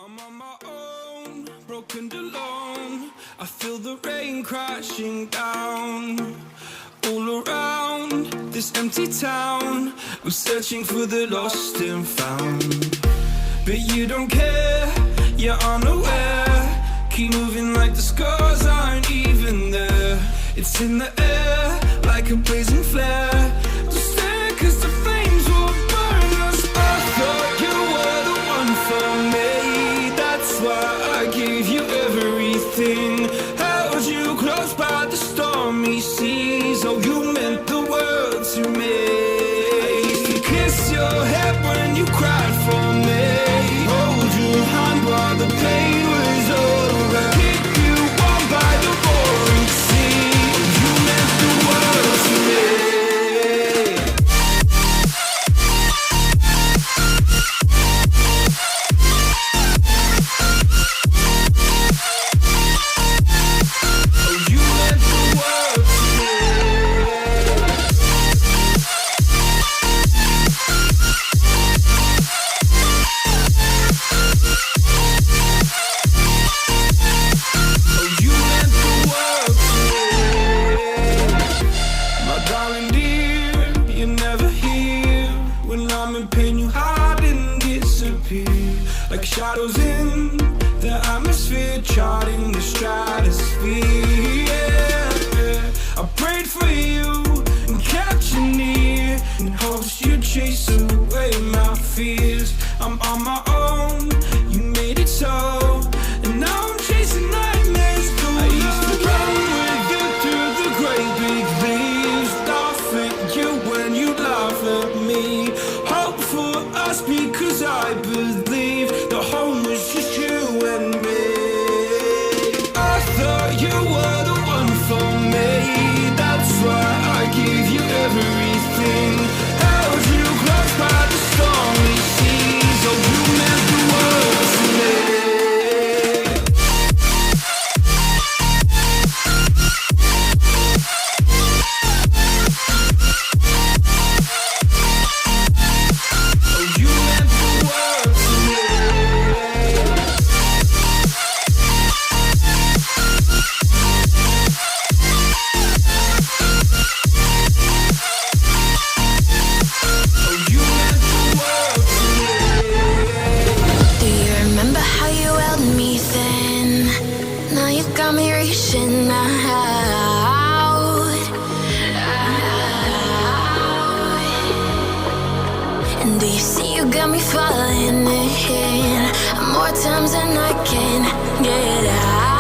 I'm on my own, broken and alone. I feel the rain crashing down all around this empty town. I'm searching for the lost and found, but you don't care, you're unaware. Keep moving like the scars aren't even there. It's in the air like a blazing flare. Don't stare 'cause the flames will burn us. I thought you were the one for me. That's why I gave you everything. Held you close by the stormy seas. Oh, you meant the world to me. I used to kiss your head when you cried for me. Hold your hand while the pain was over. Keep you warm by the roaring sea. You meant the world to me. Like shadows in the atmosphere, charting the stratosphere. Yeah. I prayed for you and kept you near in hopes you'd chase away my fears. I'm on my own, you made it so, and now I'm chasing nightmares too. I used to run with you through the great big leaves, laugh at you when you laugh at me. Hope for us because I believe the home was just you and me. I thought you were the one for me. That's why I gave you everything. Held you close by the stormy seas. Oh, you meant the world to me. Got me reaching out. And do you see you got me falling in more times than I can get out?